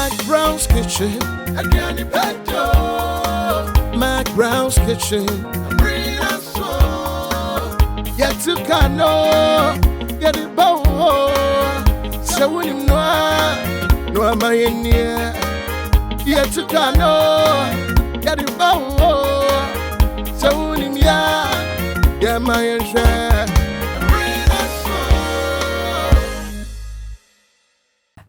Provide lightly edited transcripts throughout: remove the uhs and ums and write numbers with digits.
McBrown's kitchen. Again, McBrown's kitchen. Bring us so. Yet to cano. Get it bow. So when you know, no am I in here. Yet to cano. Get it bow. So when you know, yeah, my share.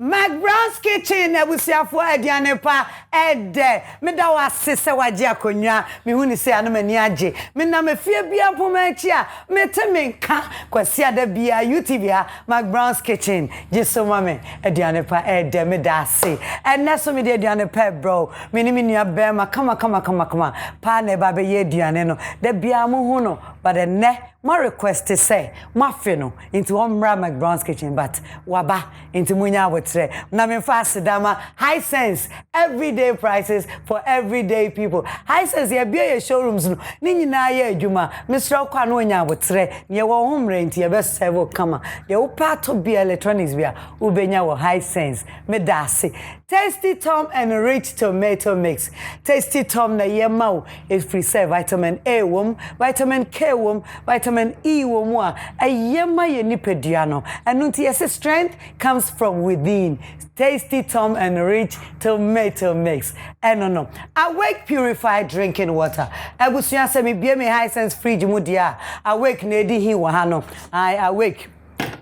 McBrown's kitchen ebusiafo aduane pa ede me da wase se waje akonwa me huni se anomani age me na me fie bia pomachi a me teme nka kwasi ada bia YouTube ya McBrown's kitchen jeso mame aduane pa ede me da se enne so me de aduane pa bro me ni me nua be ma kama pa na ba be ye aduane no da bia mo hu no but enne my request is say mafe no into omra McBrown's kitchen but waba into munya wotre na me fast dama high sense everyday prices for everyday people high sense ye bia ye showrooms no ni nyina ye adwuma Mr. Kwa no nya wotre ye wo homre nti ye be serve kama ye wo pato bia electronics bia ubenya wo high sense me dase Tasty Tom and Rich Tomato Mix. Tasty Tom na yema is preserve vitamin A wom, vitamin K wom, vitamin E wom wa. A yema ye nipediano. And nunti yes strength comes from within. Tasty Tom and Rich Tomato Mix. No. Awake purified drinking water. Abusuya se mi bie me high sense fridge mudia. Awake nedi hi wahano. I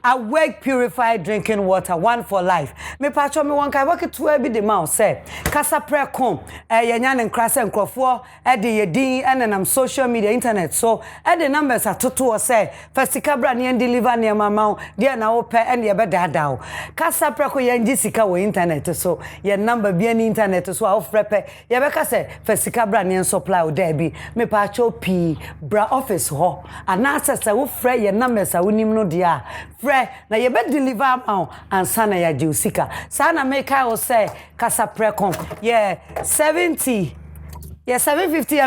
awake purified drinking water, one for life. Me pacho me wan kai work to every the mouth say kasa prekom yenyan nkrasa nkrofo de yedin enenam social media internet so the numbers are toto say fesika bra ne deliver ne mama dia na wo pe ene ye bedada kasa preko yenji sika wo internet so ye number bia ni internet so a frepe ye be kase fesika bra ne supply o da bi me pacho p bra office ho anasa se wo frɛ ye numbers a wonim no dia na ye be deliver am ansa na ya jiusika sana make I will say kasa precom 750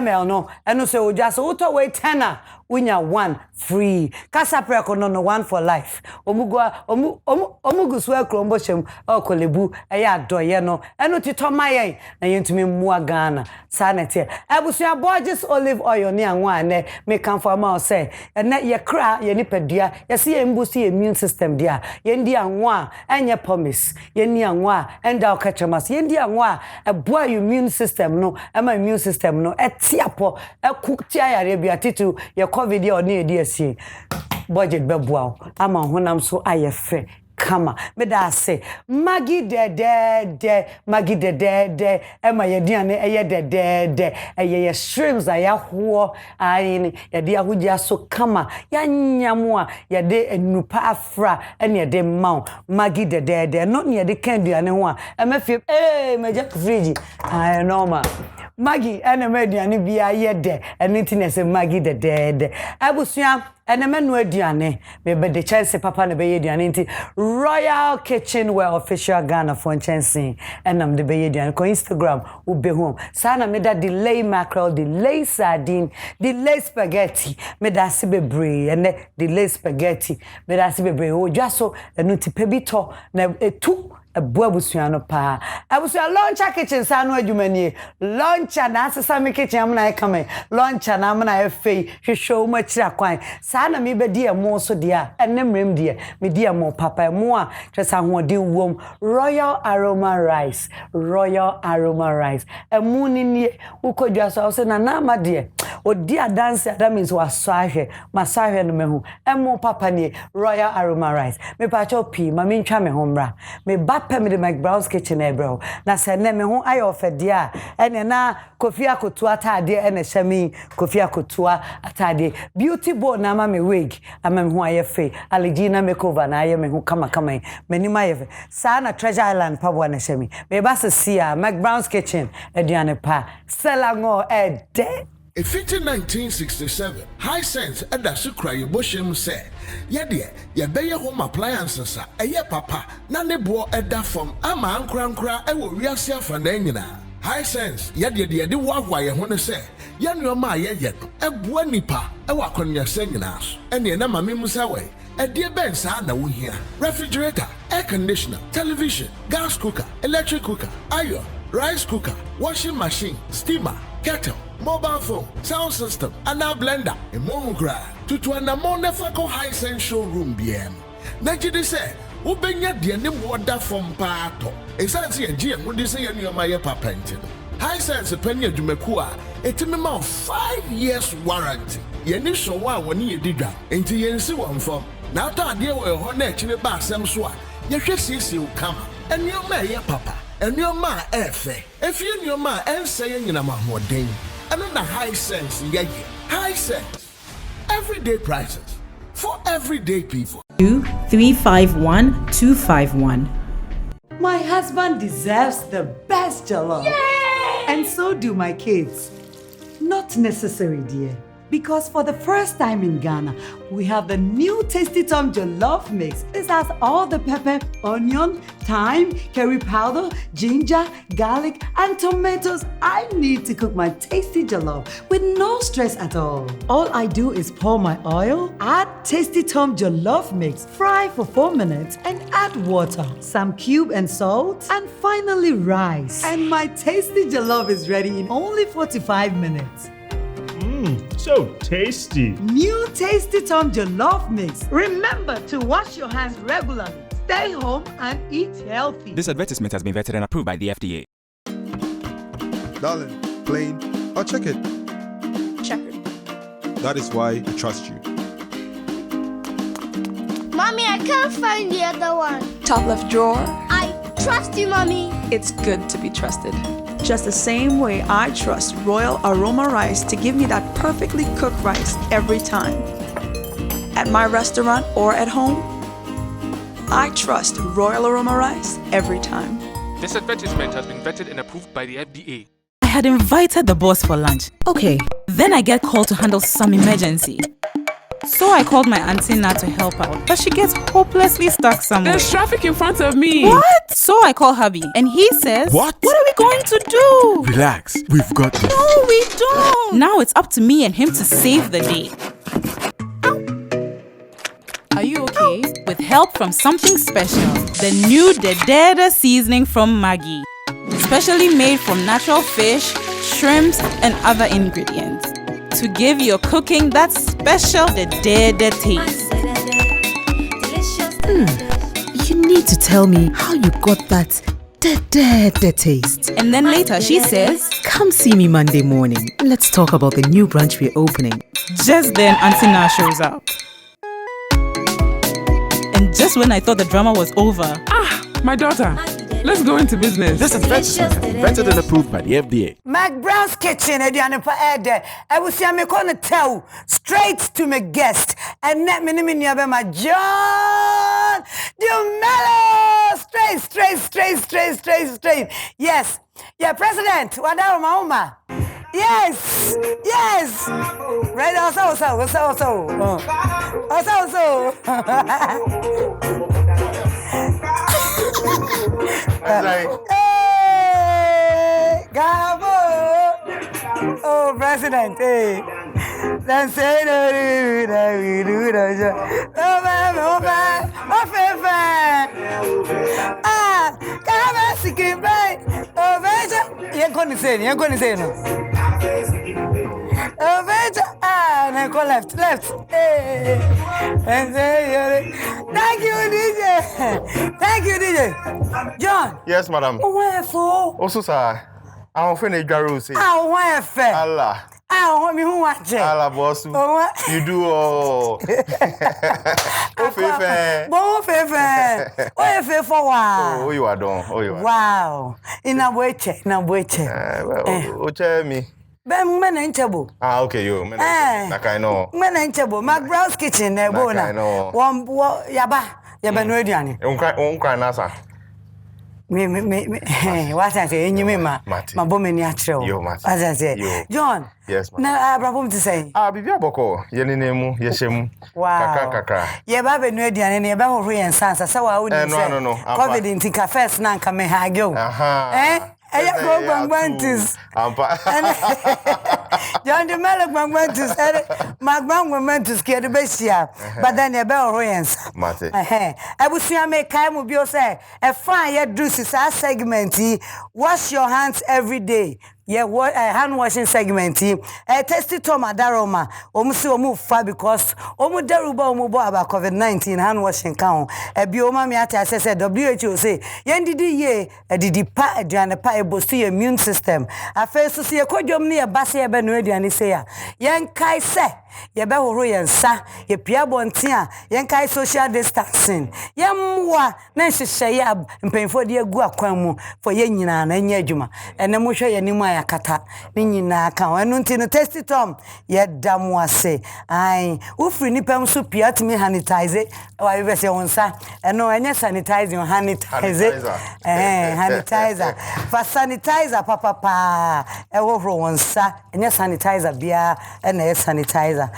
ml no eno se o just auto wait 10 unya 1 free kasa preko no 1 for life omugu so akrombo shem okolebu eya adoye no eno titomaye na yentumi mua Ghana sanete abusia Borges olive oil ni anwa ne me kan for ma say ene ye kra ye nipadua ye se ye mbusi immune system dia ye ndi anwa enye promise ye ni anwa enda okachemas ye ndi anwa eboa immune system no ema immune system no etiapo ekutia yare bia titu ye covid ye oni edi asie budget beboa ama honam so ayefe kama me da say magi de ema ye diane eye de eye shrimps ayaho ayin ye de ahugya so kama ya nyamwa ye de enupa afra ene ye de maw magi de no ne ye de kan duane ho a emafie meja fridge ay normal magi ene meduane bia ye de enitine se magi de abusua ene menu aduane me be de chance papa ne be ye aduane nti Royal Kitchenware official Ghana for chance enam de be ye aduane ko Instagram ube home sana me da delay mackerel delay sardine delay spaghetti me da se bebre ene delay spaghetti me da se bebre o jaso enu ti pebito na etu abuabusua no pa abusia launcher kitchen sanu adwumanie launcher na asesa me kitchen amna e kame launcher na amna e fei hwehwe ma kira kwan sana me bedi emo so dia enemrem dia me dia mo papa emo a twesa hoden wom royal aroma rice emu ni nie ukodwa so se na na amade odi dance that means waso ahwe masahwe no mehu emo papa ni royal aroma rice me pa cho pi ma me ntwa me homra me pem the McBrown's kitchen bro na se ne me ho ayo fedia ene na kofi akotu atade ene shami kofi akotu atade beauty bowl na ma me wig ama me ho ayefe allergina makeover na aye me ho kama meni ma ayefe sa na Treasure Island pabo na shami me ba se sia McBrown's kitchen aduane pa selango ede. In 1967, High Sense at the Sucray Bushim said, Yadia, ya be your home appliances, a ye papa, none bo at that from Ama Crankra, I will reassert for Nangina. High Sense, Yadia, the Wagway, I want to say, Yan your ma yet, a buenipa, a walk on your singing house, and your Nama Mimusawe. A dear Ben Sana we here. Refrigerator, air conditioner, television, gas cooker, electric cooker, iron, rice cooker, washing machine, steamer, kettle, mobile phone, sound system, and now blender. A monogra. To an ammonefako high sense showroom BM. Najidi say, Ubenya diane water from Pato. Exactly a GM would say any of my papa. High sense a penny of Jumekua, a minimum of 5 years warranty. Yenny so one when you did that. Into Yensi one form. Now, dear, well, her neck in the back, some swat. Your see you come. And your may, papa. And your ma, if you and your ma, and saying in a more day. Another high sense, yeah, high sense. Everyday prices for everyday people. 2351251. My husband deserves the best jollof. Yay! And so do my kids. Not necessary, dear. Because for the first time in Ghana, we have the new Tasty Tom Jollof Mix. This has all the pepper, onion, thyme, curry powder, ginger, garlic, and tomatoes I need to cook my tasty jollof with no stress at all. All I do is pour my oil, add Tasty Tom Jollof Mix, fry for 4 minutes, and add water, some cube and salt, and finally rice. And my tasty jollof is ready in only 45 minutes. So tasty. New Tasty Tom Jollof Mix. Remember to wash your hands regularly. Stay home and eat healthy. This advertisement has been vetted and approved by the FDA. Darling, plain or check it? Checkered. That is why I trust you. Mommy, I can't find the other one. Top left drawer. I trust you, Mommy. It's good to be trusted. Just the same way I trust Royal Aroma Rice to give me that perfectly cooked rice every time. At my restaurant or at home, I trust Royal Aroma Rice every time. This advertisement has been vetted and approved by the FDA. I had invited the boss for lunch. Okay, then I get called to handle some emergency. So I called my auntie Nat to help out, but she gets hopelessly stuck somewhere. There's traffic in front of me. What? So I call hubby, and he says, What? What are we going to do? Relax, we've got this. No, we don't. Now it's up to me and him to save the day. Are you okay? With help from something special. The new Dedede seasoning from Maggi. Specially made from natural fish, shrimps, and other ingredients. To give your cooking that special Dedede taste. You need to tell me how you got that Dedede taste. And then later she says, Come see me Monday morning. Let's talk about the new branch we're opening. Just then Auntie Na shows up. And just when I thought the drama was over, My daughter, let's go into business. This advertisement has been vetted and approved by the FDA. McBrown's Kitchen, Ediane for Ede. I will see I'm going to tell straight to my guest. And let me name my John Dumelo. Straight. Yes. Yeah, President. Wadao Mauma. Yes. Right, also. Hey, Gabo! Oh, President, hey. Let's say you're going to say no. Left. Hey. And say, thank you, DJ. John. Yes, madam. Where for? Also, sir, I'm finished. Garusi. Where for? Allah. Want me who watch it? Allah, boss. You do all. Bon fefe. For wow. Oh, you are done. Wow. In a way. Tell me. Okay, you. Like I know. McBrown's Kitchen, I know. Yaba no aduane. Cry nasa. Me what I say you ma bomani atreo. What I say. John. Yes, ma'am. Na abrabom to say. Bibia boko. Ye nemu, ye shemu. Kaka. Ye ba be no aduane ne ye ba hohwe en sansa se wa woni say. No. COVID in tika first na nka me ha agyo. Eya go gbangbantis. Ampa. John Dumelo gbangbantis. McBrown's ke de besia. But then e be oroyens. Mate. Ebusua me kai mu bio say e fan ye do sisa segment yi. Wash your hands every day. Yeah, what hand washing segment. Testy Tom Adaroma. Omusi omu fa because omu deruba omu bo about COVID-19 hand washing count. Bioma mi ati say WHO say yendidi ye didi pa aduane pa e boost your immune system. Afa so se kodwom ne ye base ye be no aduane say ya. Yen kai se ye be horo yen sa ye pia bonten a yen kai social distancing. Yen mwa na hyehyɛ ya mpemfo de agu akwan mu for ye nyina na nya adwuma. Ene mo hwɛ ye nimu ayakata ni nyina ka enu nti no Testy Tom ye damu ase ai ufri ni pem so pia timi sanitize wa we se wonsa eno enye sanitize on sanitize sanitizer fa sanitizer papa e wo horo wonsa enye sanitizer bia ena e sanitizer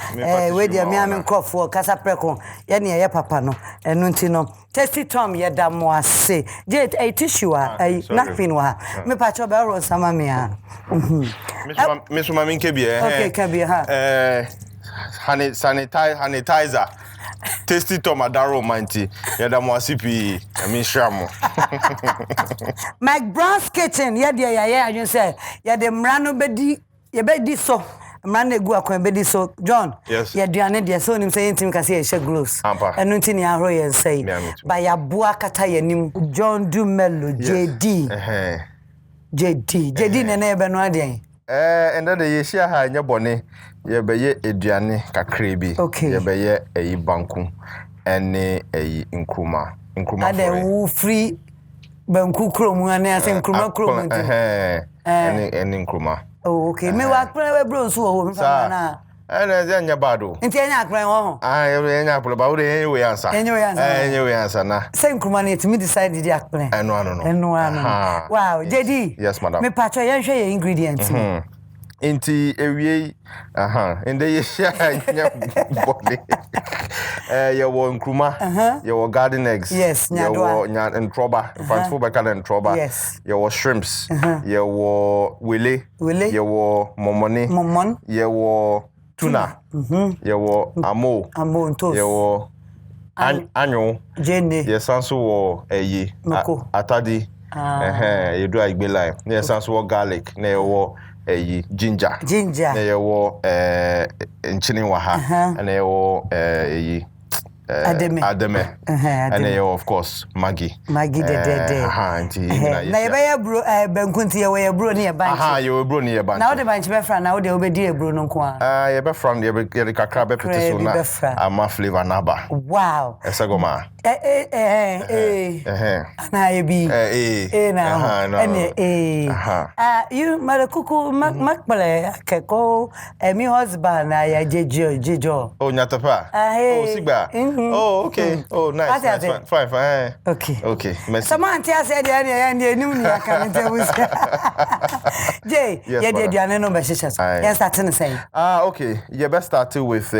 we dia mi am crofo kasa preko ye ne ye papa no enu nti no Testy Tom ye damu ase je tissue nothing wa me pa cho be ro sama me a Miss Mami Kebie. Okay, Kebie ha. Sanitizer. Testy Tom Adaro Manti. Yada mo asipi. Ami shamo. McBrown's kitchen. Yeah, you say. Yeah, the mrano bedi. You bedi so. Mrano gu akwan bedi so. John. Yes. Yeah, duane dia so nim say intim kasi e she gloves. Enu nti ni ahro ye say. Ba ya bua kata ye nim. John Dumelo JD. JD na ebe no ade. Enda de ye shia ha nya bone ye be ye eduane kakra bi ye be ye eyi banku ene eyi nkruma for ade wo free banku kromu ane ase nkruma kromu ene nkruma. Oh, okay. Me wa akra we bro so ho me fa na ene ze nya bado nti enya akra ho ye nya akra ba wo de we answer enye we answer na say nkruma na etimi decide di akra eno wow JD. Yes madam. Me patcho ye hwe ye ingredients Inti ewie ende ye share nya body ye wo nkruma ye wo garden eggs yes ye wo nya ntroba fanfo baka na ntroba ye wo shrimps ye wo wele ye wo momon ye wo tuna ye wo amo ntos ye wo anyo jene ye sanso wo atadi ye do agbela ye sanso wo garlic na ye wo ginger na ye wo nchini wa ha na ye wo ademe and of course Maggie de na ye be bro bankunti ye we bro ne ye bank ye bro ne ye bank na wo de bank be fra na wo de obedi e bro no nko a ye be from ye kakra be pete so na ama flavor na ba wow esegoma na ye bi na you marakuku makpale keko mi husband na ya jejo oh nyatapa oh sigba oh okay oh nice fine okay merci Samantha said ya nim ni aka nte wusi ye de duane no be hyehyɛ so yes start to say okay you best start with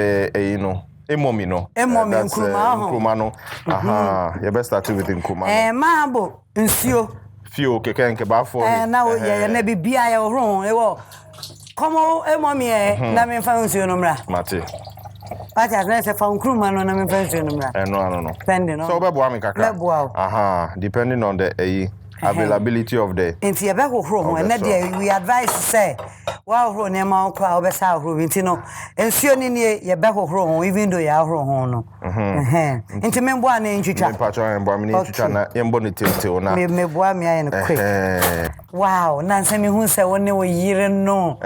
Emomi no. Emomi nkruma no. You best start with nkruma. Maabo nsuo. Fio keke nke ba for. Na wo ye na bibia ye ho ewo. Komo emomi na me fa nsuo no mra. Mate. Pati as na se fa nkruma no na me fa nsuo no mra. No. Depending on. So be boa me kakra. Be boa. Depending on the availability of the Enti ye be hohoro ho na dey we advise say wa hohoro ne ma kwa obesa hohoro enti no ensuo ni ne ye be hohoro ho even though ya hohoro ho no enti me mbo ana ntwitwa me pacho mbo me ntwitwa na ye mbo ne tete na me boa me aye no quick wow na nsemi hu se woni wo yire no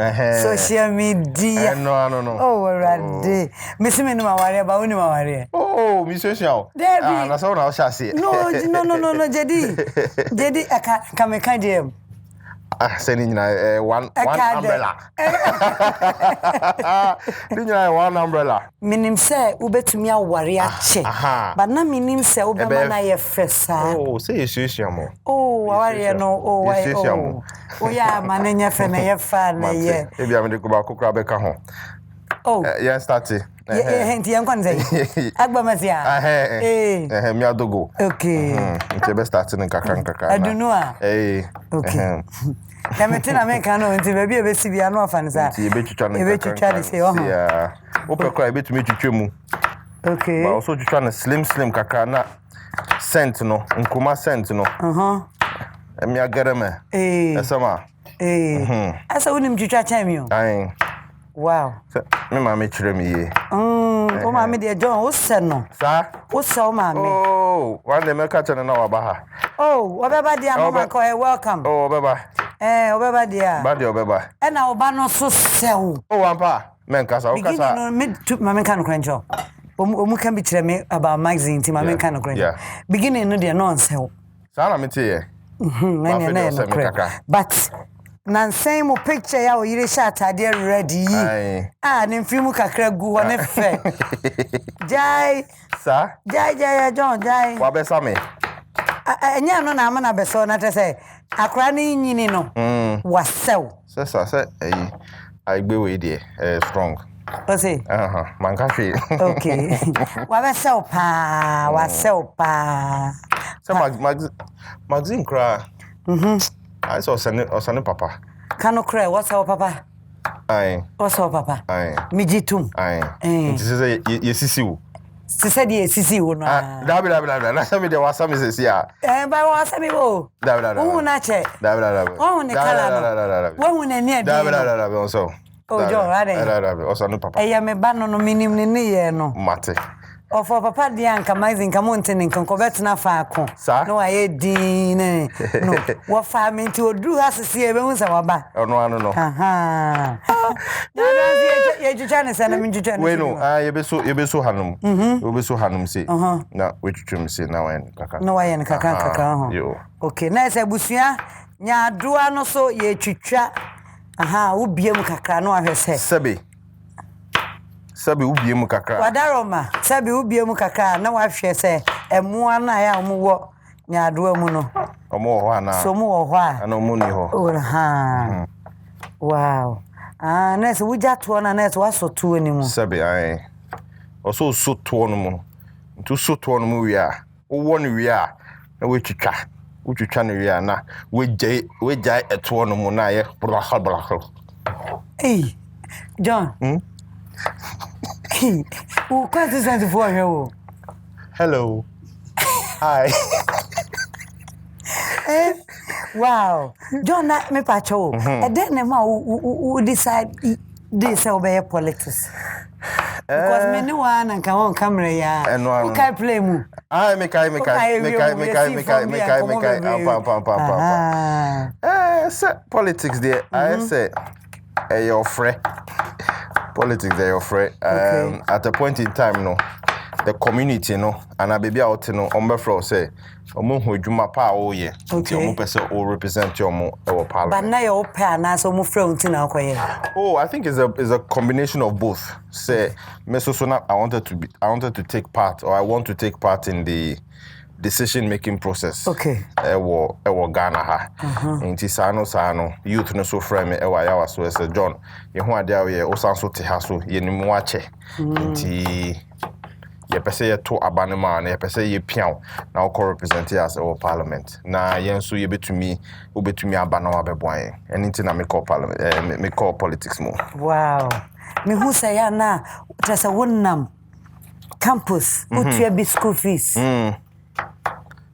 social media no oh already me simi no maware ba woni maware oh mi social na so na o shase no Jedi kameka dem send in one umbrella one umbrella minim say ubetumi aware ache but na minim say ubema na ye fesa oh say you oh aware no oh why oh ya manenya fe na ye fa na ye e bia me de ko ba kokra beka ho oh yeah start Henti yankwan say. Agba masia. Mi adogo. Okay. Nti be starting nkaka. Adunua. Okay. Kametina me kanu nti baby e be sibia no afan sa. Nti e be twitwa no. E be twitwa de say oh. Yeah. Opekwa e be tumi twitwa mu. Okay. But also twitwa no slim kaka na cent no, nkuma cent no. Mi agereme. Esama. Asa wonim twitwa chan mi o. Ai. Wow. Me mama chere me ye. O mama de John o se no. Sa? O se o mama. Oh, one day me catch na wa ba ha. Oh, obeba dia mama ko welcome. Oh, obeba. Obeba dia. Ba dia obeba. E na oba no so sew. Oh, wampa. Men kasa, o kasa. No me mama kan krancho. Omu kan bi chere me about magazine ti mama kan krancho. Beginning no dia no sew. Sa na me tie ye. But Nansay mo picture ya o yire shot ade ready. Ne mfimu kakra gu ho ne fe. Jai. Sa? Jai John jai. Wa be sa me. Enya no na amana be so na te say akra ne nyini no. Wasew. Say I gbe we there strong. O say. Man ka fe. Okay. Wa be sew pa, wasew pa. Say magazine cry. I saw Sani Papa. Cano cry, what's our papa? Aye. What's our papa? Aye. Mijitum. Aye. This is yes, you. She said, yes, no. Dabla. That's me the wasam is here. By wasami wo. Dabla. Oh, nache. Dabla. Oh, Nicola. One near Dabla. So. Oh, John, Dabla. Oh, Sani Papa. I am a banner no minim ni no. Mate. O for papa dia nka mazin ka montene nka kobet na fa ko no aye din no wo fa me nti oduru asese e be hu sa waba no na ye juja ne sana me juja ne we no ye be so hanum we be so hanum say na we twetwem say na wayen kaka no wayen kaka yo okay na se busua nya adoa no so ye twetwa wo biem kaka no ahwese Sabi ubiem kakra. Wadaroma, sabi ubiem kakra na wahwe se emu na ya omuwo nyaado amu no. Omo ho ana. So mu ho a. Ana omu ni ho. Wow. Nese wuja to na nese wasoto animu. Sabi ai. Oso so to no mu. Ntu so to no mu wi a. Wo no wi a na wetwitwa. Wetwitwa no wi a na wejai eto no mu na ye blakal. John. Who quite is that for you? Hello. Hi. Wow. John, not me pacho. And then who decide this obey politics. Because me no one and come on camera ya. Who can play mu? I make politics there. I say your friend. Politics they offer at a point in time no the community no and a baby out no ombefro say omo hu adwuma pa o ye nti omo pese o represent your mo e parliament but na your pa na so omo frɛ unti na akoye. I think it's a combination of both. Say me so na I wanted to take part, or I want to take part in the decision making process. Okay. Ewo Ghana ha. Nti sano youth no so frame ewa yawa so say John ye ho ade awe ye osanso te ha so ye nimu ache. Nti ye pese ye to abanema na ye pese ye pian na o represent us our parliament. Na yen so ye betumi abana wa beboan. Enti na me call parliament me call politics mo. Wow. Me hu say ya na tesa wonnam campus utua bi school fees.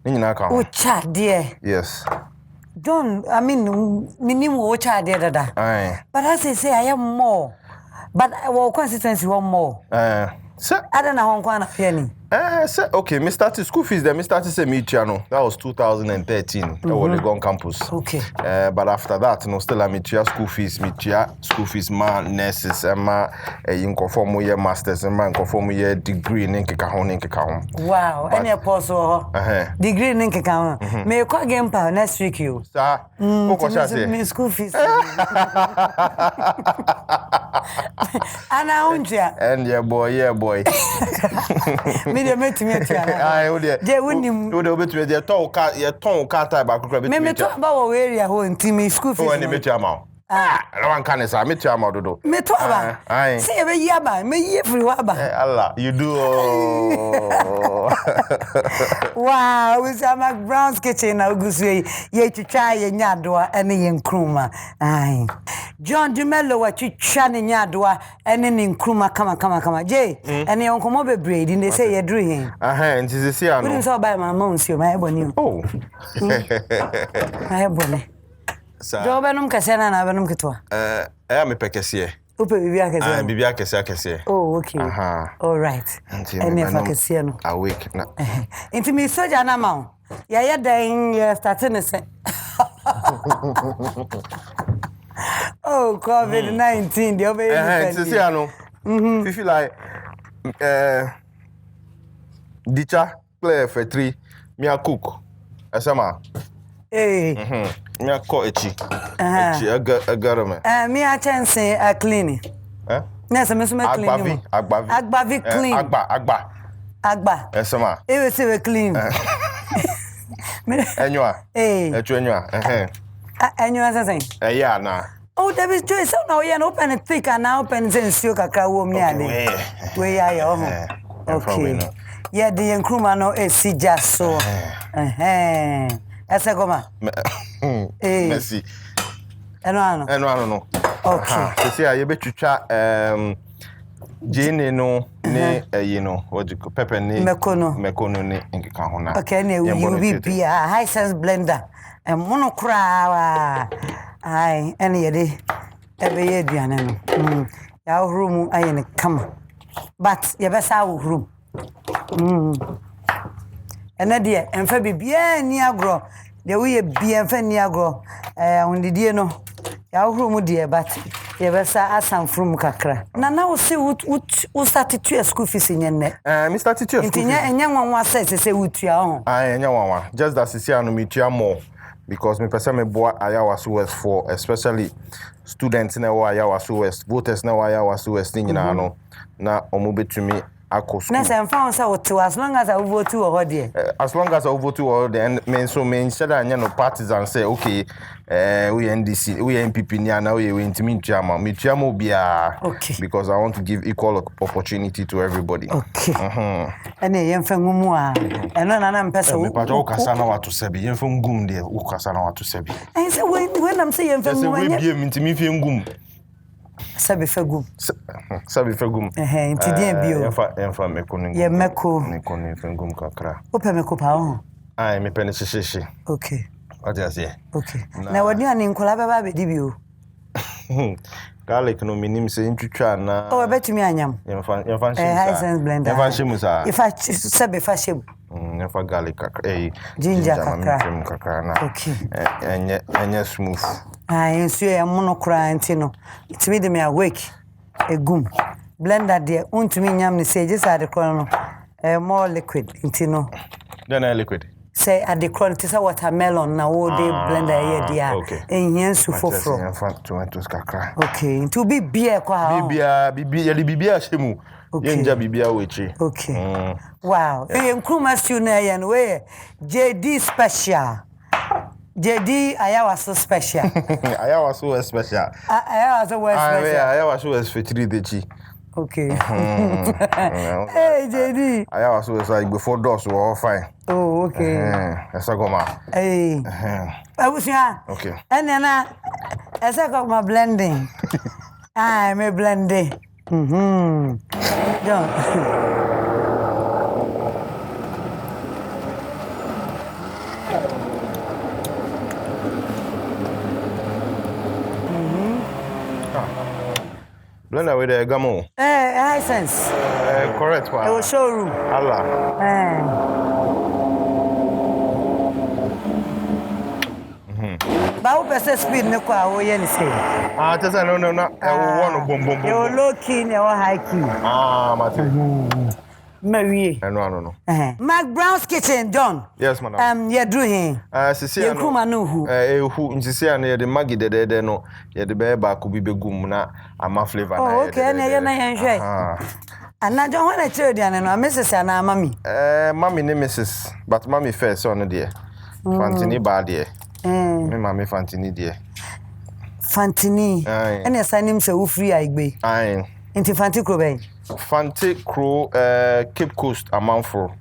Ucha dear. Yes. John, I mean, minimum ucha dear dada. Aye. But as I say, I am more. But our consistency one more. Sir, I don't know how I'm penny. Sir, okay, me started school fees there. Me started say me channel. That was 2013. I was on campus. Okay. But after that, no, still I'm school fees. Me school fees, man, nurses, ma, in conform with your masters, and man conform with your degree in Nkekahon. Wow. Any apostle. Degree in Nkekahon. May you call game power next week, you. Sir, what say? Me school fees. And yeah, boy. Me met me I would they wouldn't be your tongue car type. Me talk about area who in team school fees. When you met your mouth. No one can say me tia mododo. Me to aba. See e be yi aba, me yi free wa aba. Allah, you do. Wow, we say McBrown's kitchen na ogusu ye twitwa ye nyadoa ene ye nkruma. Ai. John Dumelo wa twitwa ne nyadoa ene ne nkruma kama. Je, ene yon komo bebre di ne say ye dru hin. Nti sisi ano. We so buy mama unsio my eboni. Oh. My eboni. Jo benum kase na benum kitwa. Me pekese. Upe bibia kase. Bibia kase. Oh, okay. All right. Ene fa kase no. Awake na. Inti mi soja na ma. Ya dan ya starting se. Oh, COVID-19 the over. Sisi ano. You feel like Dicha play for 3 me a cook. Asama. Me a cook echi agarame. Me a chance a cleaning. Nessa me cleaning. Agbavi clean. Agba. Asama. E we say we clean. Enyoa. Echu enyoa. Enyoa say. Yeah na. Oh, there is joy. So now you open it thick and now open sensu kakra wo me ade. We ya yo. Okay. Yeah, the nkruma no esi jaso. Ese goma. Merci. Eno no. Okay. Sisi a ye betwitwa jene no ne no what you pepper ni mekono ni nkeka ho na. Okay, na you be high sense blender. Mono kra wa. Ai, ene ye de ebe ye aduane no. Ya room aye ne kama. But ye be sa wo room. Ene de enfa bibia ni agro. De we bia enfa ni agro. Ondidie no. Ya room de but ye be sa asam from kakra. Na wo se wo start to school fees nyenne. Me start to school. Ntinya enya nwanwa se wutua ho. Enya nwanwa. Just that sisi anu metua more. Because me person me boy Ayawasu West for especially students na wa Ayawasu West voters na wa Ayawasu West nyina no na omo betumi akọ school. Na say mfa on say wotu as long as I vote over there. As long as I vote over there and men so men said anya no partisans say okay we NDC we NPP ni na we intimi ntuama me tuama obia because I want to give equal opportunity to everybody. Okay. Ene yemfa ngumu a eno na mpesa me pato ukasa na watu sebi yemfa ngum de ukasa na watu sebi. I say when I'm say yemfa ngumu we bia intimi fi ngum sabi fegum intidi bio yemfa mekono ye meko mekono fengum kakra ope meko pa ho ai me pene chichichi. Okay. What you say? Okay. Na wadi ani nkola baba be di bio. Garlic no minim se ntwitwa na. Oh, betumi anyam. Yemfa high sense blender. Yemfa shimu sa. If I sabe fa shemu. Yemfa garlic kakra. Ginger kakra. Na. Okay. Enye smooth. Ensu ya mono kra ntino. Itimi de me awake egum. Blender de untumi nyam ni se just ade kro no. More liquid ntino. Then liquid. Say at the quality say watermelon na wo dey blender here dia enhia su foforo tomatoes kakra. Okay, to be beer kwa bibia shemu yenja bibia wechi. Okay. Wow. Nkruma stew na ya no we JD special. JD Ayawasu special. Ayawasu special. Ayawasu special. Ayawasu S3 dechi. Okay. Hey JD. Ayawasu is like before doors were all fine. Oh, okay. Esa goma. Hey. Abusia. Okay. And then esa goma blending. Me blending. John. Blender with the gamo. High sense. Correct one. It was showroom. Allah. Ba wo pese speed ne kwa wo ye ni say. Tesa no. I want bom. You low key and you high key. Mate. Marie. No. McBrown's kitchen done. Yes, madam. You do him. Sisi ano. Kuma no hu. Hu nsisi ano ye de magi de no. Ye de be ba ko bi begum na ama flavor na. Oh, okay. Na ye na yan hwe. Ana John when I tell you no, Mrs. Ana mami. Mami ne Mrs. But mami first on there. Fantini ba there. Me mami Fantini there. Fantini. And your son name's a free Igbe. Aye. Into Fanti Crow. Fanti Crow, Cape Coast, Amanfo.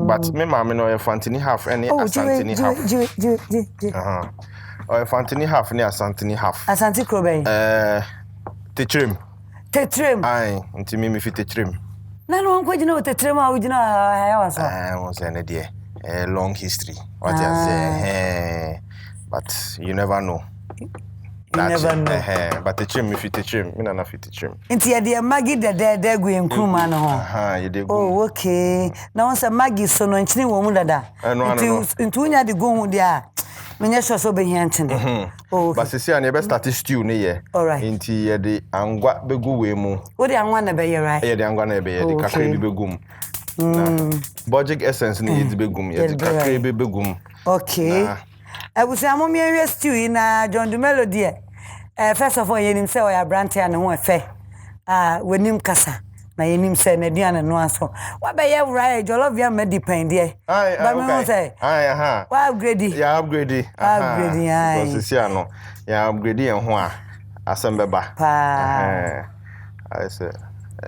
But me, mamma, no, Fantini half any Asantini half. Or Fantini half near Santini half. Asanti Crow. Tetrim. Tetrim. Aye, until me fit tetrim. No one quite know Tetrim original. I was an idea. A long history. What I say, but you never know. You never know. But the chim, if you teach him, me not fit teach him. Into the Maggie the going crewman. You did. Oh, okay. Now once a Maggie so no inching woman that. Into the go there. When you so be here. Oh, but see, I never started stew near. All right. Into the angwa begu wemo. What the angwana be right? Yeah, the angwana be the kakri begum. Budget essence needs begum. Yeah, the kakri begum. Okay. I was a mommy stew in John Dumelo dear. First of all, you him say or your brandy and one fair. When him casa. Na yenim say na diana no aso wa be ye right jollof ya me depend there but me say wa upgrade ya upgrade ai so sia no ya upgrade en ho a asem beba I say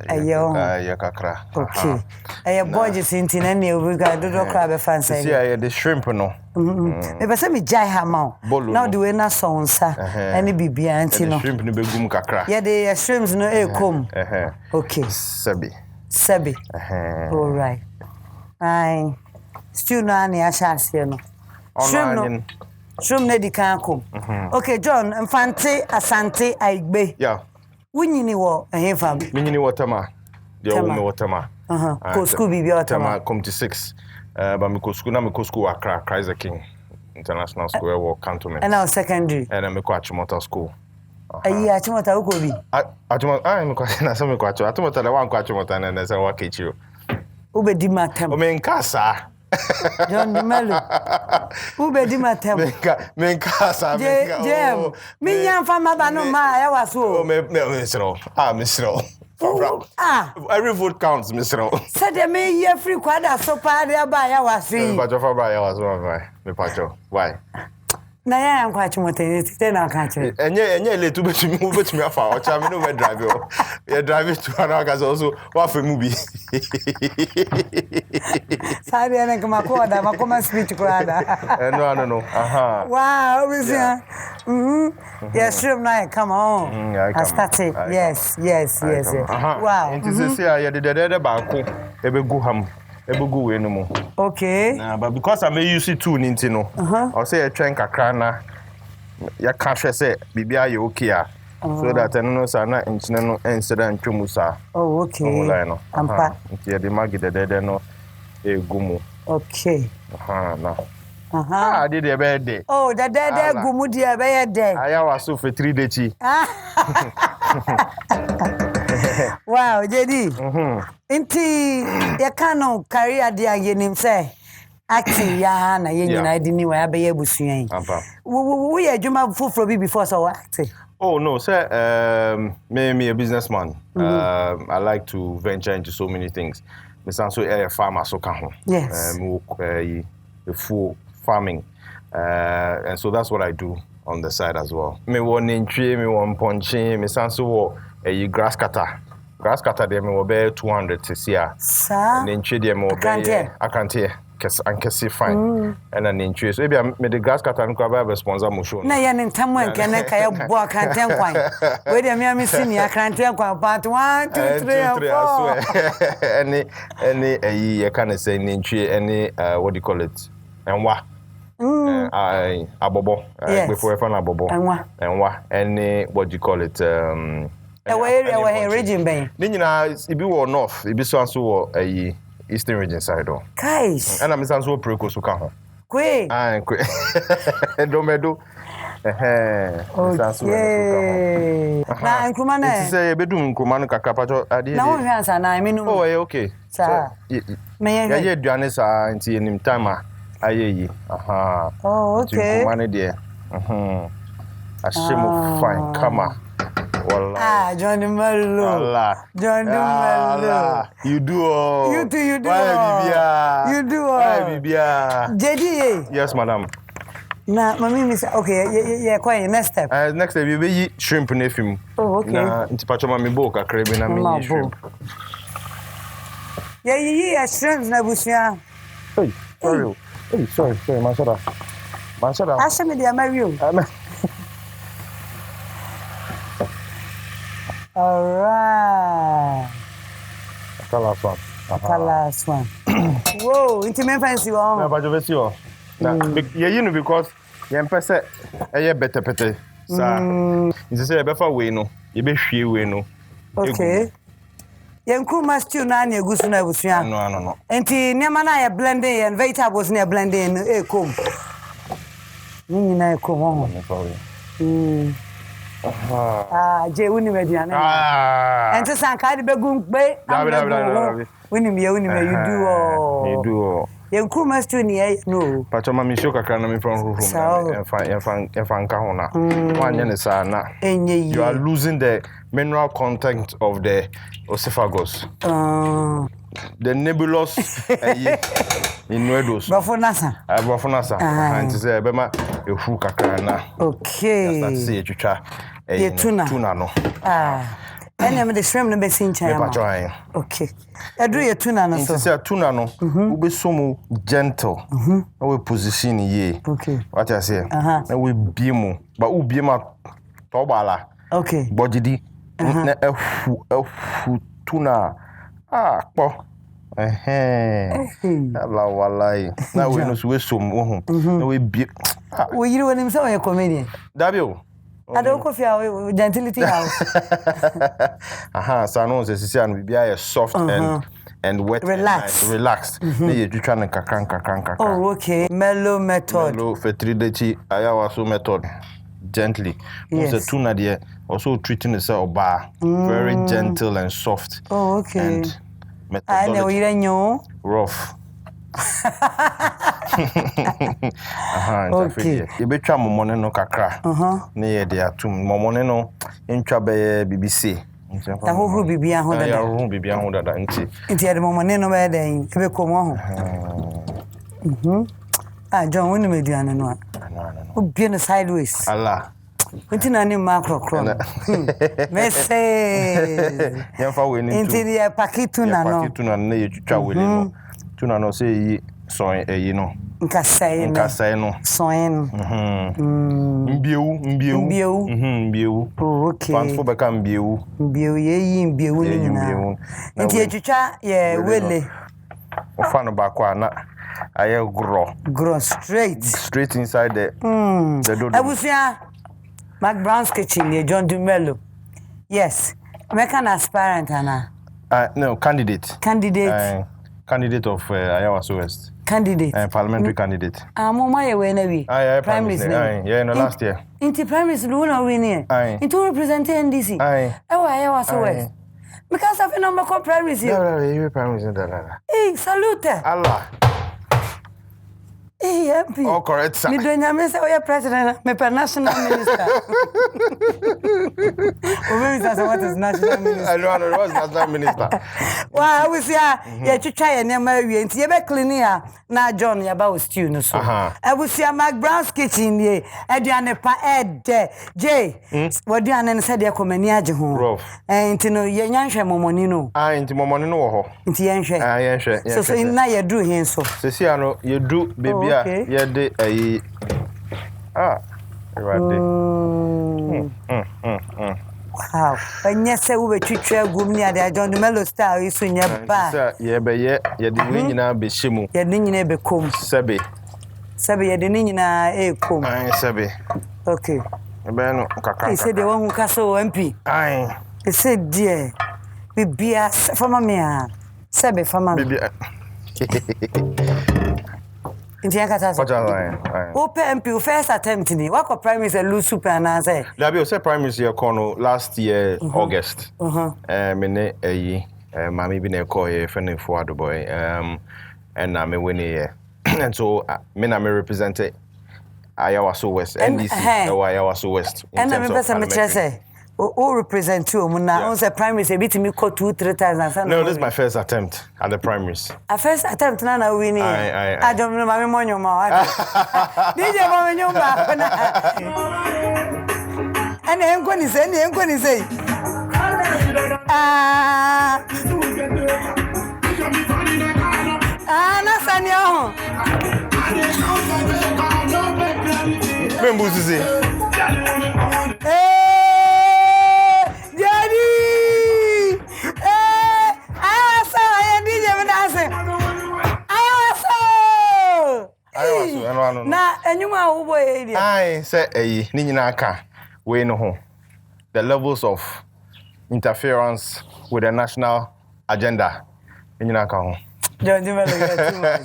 ayo kakra okay ayo budget inti na ne obi ga dodo kra be fan say sia the shrimp no me be say me jai ha ma now the way na so nsa any bibia anti no shrimp no begum kakra yeah the shrimps no e kom okay sabi all right ai stew no ani asase no shrimp no di kan kom okay John Mfante Asante Aigbe yeah wunyini wo ehfa minyini wotama dia wo me wotama ko school bibi wotama come to 6 but me ko school Accra Kaiser King International School wo cantonment and now secondary and me ko Achimota school ayi Achimota ko bi Achimota me ko na so me ko Achimota da wan ko Achimota na se wa kechi o be di matam o me nkasa John Dumelo Ubedi matem me nkasa me me nyamfa maba no ma ya waso me sro me sro every vote counts me sro said me ye free kwada so pa dia ba ya waso me pacho fa ba ya waso me pacho why na ya nkwa chimote te na ka che enye le tu betumi afa o cha me no we drive o ye drive to ana ka so wa fa mu bi sabe ana kama koda makoma speech kwada no wow obviously yes shrimp na come on I started yes wow it is say ya de ba ko ebegu ham ebegu we no mo okay but because I may use it too ninti no I say a train kakra na ya ka hwe say bibia ye okay so that no sa na enchine no enseda ntwemu sa oh okay no ampa nti de magi de no egumu okay na did the birthday oh the gumu dia be de aya waso for 3 days wow JD inti ya kano career dia yenim say acting ya na ye nyina di ni wa ya be ye busuan we ye adwuma foforo bi before so acting oh no sir me a businessman I like to venture into so many things me sanso a farmer so kan ho yes the full farming and so that's what I do on the side as well me won ntree me won ponche me sanso wo grass cutter there me wo be 200 this year sir ntree there me wo be akante and can see fine and an interest maybe me the grass cutter and cover sponsor mo show na ya ntam wan kan ka ya bo akante kwan we dey me senior akante kwan part 1 2 3 4 any you can say ntree any what do you call it enwa abobo before fan abobo enwa any what do you call it we region ben ni nyina ibi wo north ibi so anso wo eastern region side on guys and I'm sanso preko so ka ho kwe kwe domedo sanso na nkruma na it say bedum nkruma no kakra pacho ade na wo hwe ansa na me no oh okay sa me ye aduane sa nti enim time ayeyi oh okay nkruma ne de ashemu fine kama wallahi John Dumelo John Dumelo you do all you do all why bibia JD yes madam Na mommy me say okay, yeah, quite next step. Next step you be shrimp na film. Oh, okay. Na ntipacho ma me bowl kakra bi na me shrimp. Yeah, shrimp na busia. Hey, sorry. Hey, sorry, Manshada. Asha me dey marry you. All right. Last one. Whoa, intimate fancy one. Na bajo vesi o. Na you know because yem pese eye better. Sa. Nti say e be fa we no, ye be hwie we no. Okay. Yen kuma stew na na egusu na ebusuya. No. Enti nema na ye blending and vegetables na blending e kom. Ni na e kom ho. Je wuni mediane. Enti san ka de begum gbe. Wuni me you do all. You do all. Yen kuma stew ni e no. Pacho ma mi show kakra na mi from room. Enfan nka ho na. Wanye ne sa na. You are losing the mineral content of the esophagus. The nebulous innuendos. Bafonasa. And to say, Bema, you fool kakana. Okay. That's say, Chucha. Tuna no. And I'm the shrimp number seen China. Okay. I do your tuna no. So say tuna no. We be so gentle. We position ye. Okay. What I say? We be mo. But we be ma tobala. Okay. Body na efu tuna. Po. Allah wallahi. Na we no so we so mo ho. Na we be. We you when him say you comedian. Dabio. I don't coffee gentility house. So no say sisi an bibia is soft and wet relaxed. Na you try na kakran. Oh, okay. Mellow method. Mellow fetridechi ayawaso method. Gently. Yes. The tuna there also treating itself bar. Very gentle and soft. Oh, okay. And methodology. Rough. Okay. You be try momone no kakra. Na ye dey atum. Momone no ntwa be BBC. Ta hohuru bibia ho dada. Ya hohuru bibia ho dada nti. Nti ade momone no be den. Ebe komo ho. John, when you made you no. No. Be no sideways. Allah. Nti na ni macro cron. Message. Yemfa we ni. Nti the pakituna no. Pakituna na ye twitwa we no. Tuna no say yi so no. Nkasai no. Soen. Mbiewu. Oh, okay. Fanfo beka mbiewu ye mbiewu ni na. Nti ye twitwa ye wele. Ofano bakwa na aye grow straight inside the dodo. Abusia McBrown's kitchen near John Dumelo. Yes. American aspirant ana. No, candidate of Ayawaso West. Candidate. Parliamentary candidate. Mama ye we na wi. Prime Minister. Yeah, no last year. Inti Prime Minister no na win here. Into represent NDC. Ayawaso West. Because of number called Prime Minister. Yeah, Prime Minister. Hey, salute. Allah. Hey, MP. Oh, correct, sir. Me do nyame say we president, me per national minister. What is national minister? I know what's national minister. Wow, we see ya twitwa ye na ma wie nti ye be clean ya na John ya ba stew no so. We see McBrown's kitchen ye aduane pa ede J. Waduane ne se de komani age ho. Nti no ye nyanhwe momoni no. Nti momoni no wo ho. Nti ye nhwe. Ye nhwe. So na ye dru hin so. Sesi ano ye dru baby ye de ayi right. Wow. Anya se wo betwitwa gum ni ade John Dumelo style isu nya ba. Ye be ye de we nyina be hyimu. Ye de nyina be kom. Sebe ye de nyina kom. Sebe. Okay. Be no kaka. Ise de won kaso MP. Ise die. Bibia fama me a. Sebe fama. Bibia. India kata so. MP first attempt ni. Wako Prime Minister lose super anase. Labi o say Prime Minister kono last year August. Me ne eyi mami bi na call ye friend for Adoboy. And na me win here. And so me na me represented Ayawaso West NDC Ayawaso West. And na me person me say Who represent you? On the primaries, a bit me call 2-3 times. No, this is my first attempt at the primaries. A first attempt, Nana winning. I don't know my money, Did you want your back? And I'm going to say, Nathaniel. Na enyuma wo boy area. I say ni nyina aka we no ho. The levels of interference with the national agenda. Ni nyina aka ho. John Dumelo get too much.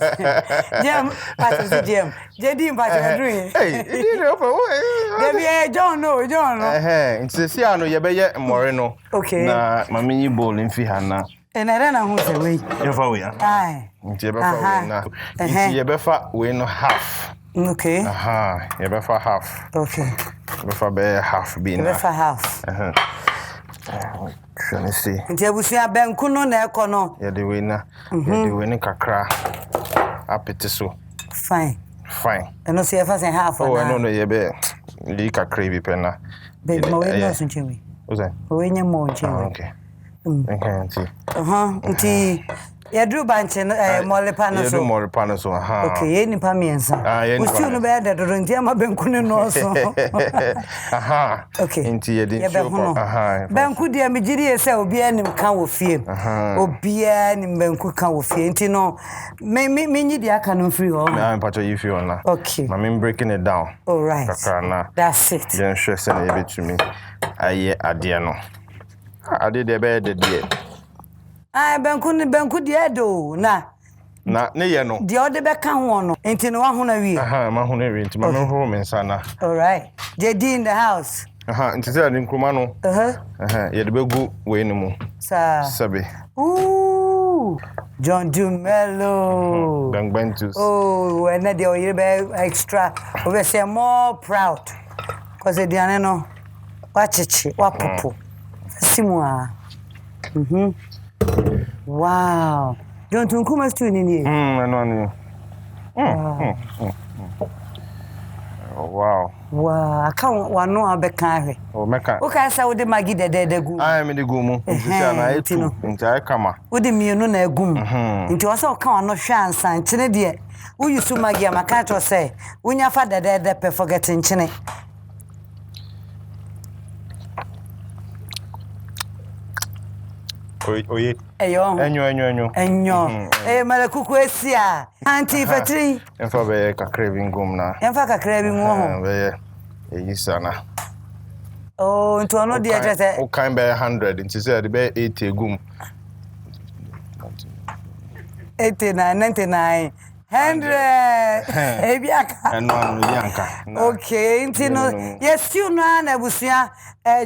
Jam, Pastor Jam. JD Pastor doing. Hey, John no. Nti si ano ye be ye more no. Okay. Na mami bowl mfi ha na. And I don't know who's away. You fa we. Aye. Nti ye be fa we na. Nti ye be fa we no half. Okay. Ye be fa half. Okay. Be fa be half be na. Be fa half. Let me see. Nti abusia benku no na ekono. Ye de we na. Ye de we ni kakra. Apete so. Fine. And no see if I say half. Oh, no, ye be. Li kakra bi pena. Baby, mo we no so nchewe. What's that? We nya mo nchewe. Okay. Okay, nti ya dru banche mole pano so. Ya dru mole pano so. Okay, ye nipa miensa. Usti no be da dodo nti ama benku ne no so. Okay. Nti ye din show. Benku dia mejiri ese obi anim kan wo fie. Obi anim benku kan wo fie. Nti no me nyi dia aka no free ho. Na mpacho yi fie ona. Okay. I'm breaking it down. All right. That's it. Then show say na ye betumi aye ade no. Ade de be de die. Benku die do na ne ye no. Die ode be kan ho no. Enti no wa ho na wi. Ma ho na wi. Enti ma me ho me nsana. All right. JD in the house. Enti say ade nkruma no. Ye de be gu we ni mu. Sabe. Ooh. John Dumelo. Bangbantus. Oh, and na dey you be extra. We say more proud. Cause the ane no. Wa chichi, wa popo. Simwa. Wow. Don't you come to ni? No. Wow. Wow, I can't one no abeka he. Oh, meka. O ka say wo de magi de gu. Me de gu mu. Nti na etu. Nti ay kama. Wo de mienu na egum. Nti wo say o ka no hwe ansa nchene de. Wo yusu magi amaka to say, wo nya fa de pe forget nchene. Oye. Eyo. Enyo. Mala kuku esia. Anti fatri. Enfa be kakra bi ngum na. Enfa kakra bi mu ho. Be eyi sana. Oh, nto no de ejese. O kan be 100, nti say de be 80 egum. 89, 99. 100. Ebiaka. Eno yanka. Okay, ntino. Yes, you know na busia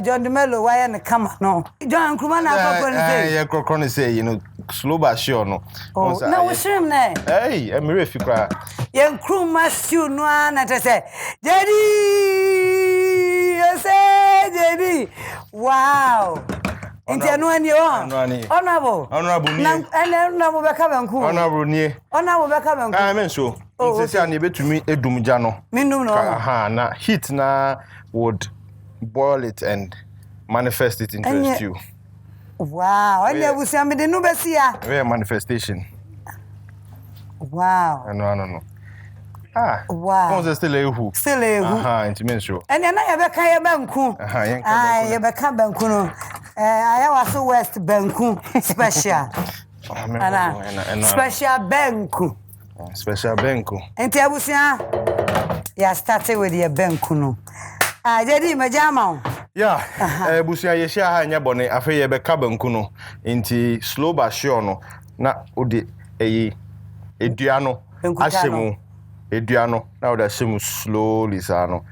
John Dumelo why na kama no. John Nkrumah na akoko ni say. Yeah, kokro ni say, slow but sure no. Oh, na wo shrim na. Hey, e me refi kra. Ye Nkrumah stew no na te say. Jadi! You say Jadi. Wow. Inti anu ani o. Honorable ni. Na honorable be ka banku. Honorable ni. Honorable be ka banku. Men so. Inti say ani betumi edumja no. Minum no. Na heat na would boil it and manifest it into a stew. Wow. And you say me de no be sia. Where manifestation. Wow. No. Wow. Who's still ehu? Still ehu. Inti men so. And na ya be ka ya banku. Ya be ka banku no. I was West Banku special. Special Banku. Special Banku. And Tiabusia, ya started with your Banku no. Jadi majama. Yeah, Busia Yesha hanya bone afa ye be ka Banku no. Inti slow but sure no. Na odi eduano ashemu. Eduano na oda shemu slowly sano.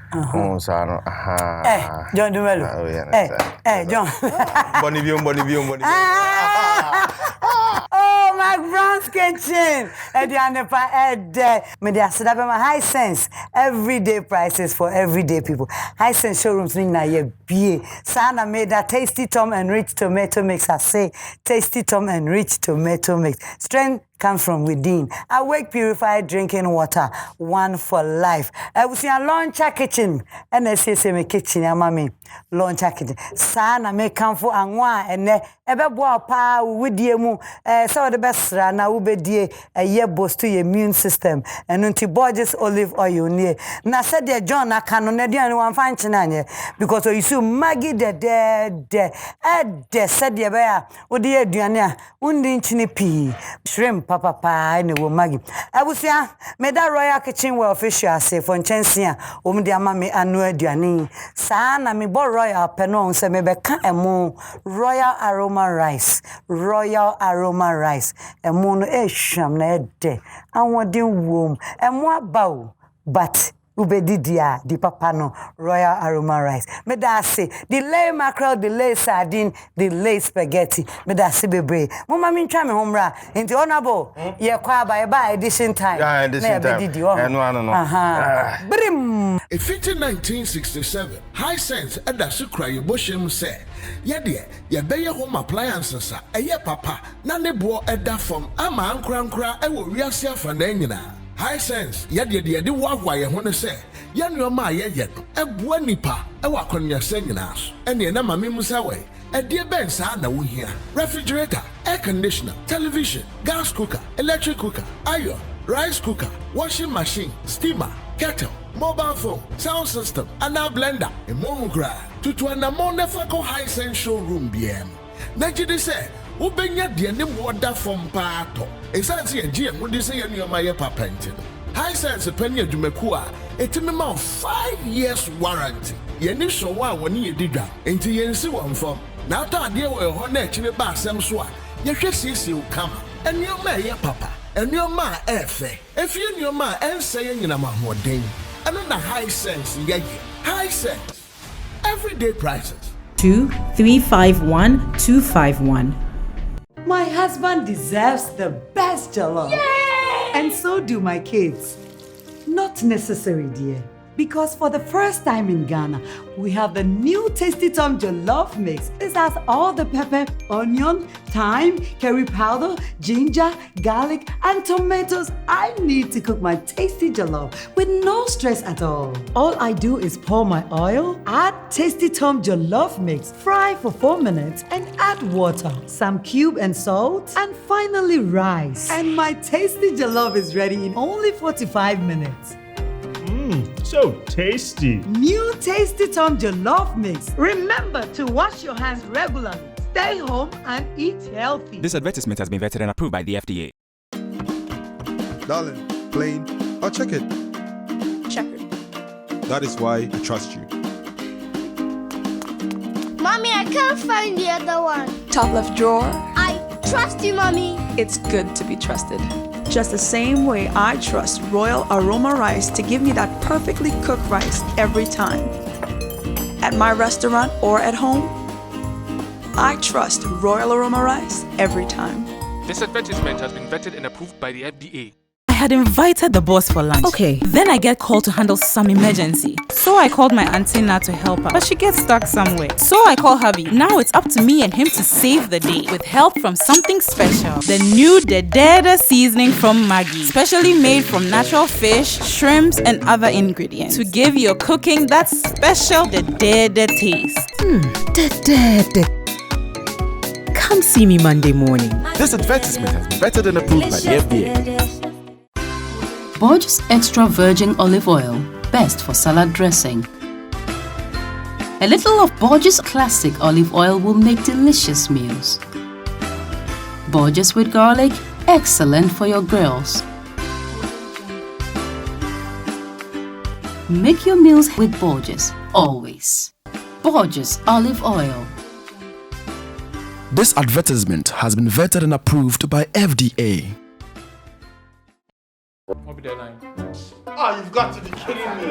Sano. John Dumelo. John. Boni biom. Oh, my McBrown's kitchen. Edianepa Ede. Media Sedabema High Sense. Everyday prices for everyday people. High Sense showrooms ning na ye bie. Sana made that tasty Tom and rich tomato mix. I say tasty Tom and rich tomato mix. Strength comes from within. Awake purified drinking water, one for life. I was in a launcher kitchen, and I say me kitchen, mami launcher kitchen. Sana me come for anwa and ebe boa pa with mu so the best na ube die a year boost to your immune system and unti Borges olive oil near. Na said the John I can no dey one fan chinanye because you see Maggie de said the bear wo dey aduane a undi nchini pii shrimp papa ne wo Maggie abusia me da royal kitchen well official say for nchense a wo me ama me anu aduane saa na me bo royal peno se me be ka emo royal aroma rice emo no ehwam na ede anwodin wom emo abaw but ubedidia di papa no royal aroma rice me da say the lay mackerel the lay sardine the lay spaghetti me da say bebre mo ma me ntwa me homra nti honorable ye kwa ba edition time yeah edition time no brim in 1967 High Sense eda so kra ye boshem say ye de ye beye home appliances eye papa na ne bo eda from ama ankra e wo wiase afa na nyina High Sense de wagwa ye ho ne se ye nuoma ye no ebua nipa e wakonya se nyina so ene na mame musa we edie ben sa na wo hia refrigerator air conditioner television gas cooker electric cooker iron rice cooker washing machine steamer kettle mobile phone sound system and a blender emogra tutu na mo nefa ko High Sense showroom biem na jide se ubenya de ne woda from paato esanse ye gye mo de se ye nuoma ye papa ntino High Sense penny adumaku a etimi ma 5 years warranty ye ni so wa woni ye didwa enti ye nsi won fom na ata ade wo ho na echi ba asem so a ye hwe sisi u kama enuoma ye papa enuoma efe efie nuoma ense ye nyina ma hoden eno na High Sense ye High Sense everyday prices 2351251. My husband deserves the best jollof. Yay! And so do my kids. Not necessary, dear. Because for the first time in Ghana, we have the new Tasty Tom Jollof Mix. This has all the pepper, onion, thyme, curry powder, ginger, garlic, and tomatoes I need to cook my tasty jollof with no stress at all. All I do is pour my oil, add Tasty Tom Jollof Mix, fry for 4 minutes, and add water, some cube and salt, and finally rice. And my tasty jollof is ready in only 45 minutes. So tasty. New Tasty Tom Jollof Mix. Remember to wash your hands regularly. Stay home and eat healthy. This advertisement has been vetted and approved by the FDA. Darling, plain or checkered? Checkered. That is why I trust you. Mommy, I can't find the other one. Top left drawer. I trust you, Mommy. It's good to be trusted. Just the same way I trust Royal Aroma Rice to give me that perfectly cooked rice every time. At my restaurant or at home, I trust Royal Aroma Rice every time. This advertisement has been vetted and approved by the FDA. I had invited the boss for lunch. Okay. Then I get called to handle some emergency. So I called my auntie Na to help her, but she gets stuck somewhere. So I call hubby. Now it's up to me and him to save the day with help from something special. The new Dedede seasoning from Maggi, specially made from natural fish, shrimps, and other ingredients to give your cooking that special Dedede taste. Dedede. Come see me Monday morning. This advertisement has been vetted and approved by the FDA. Borges extra virgin olive oil, best for salad dressing. A little of Borges classic olive oil will make delicious meals. Borges with garlic, excellent for your grills. Make your meals with Borges, always. Borges olive oil. This advertisement has been vetted and approved by FDA. I'll be there 9. Oh, you've got to be kidding me.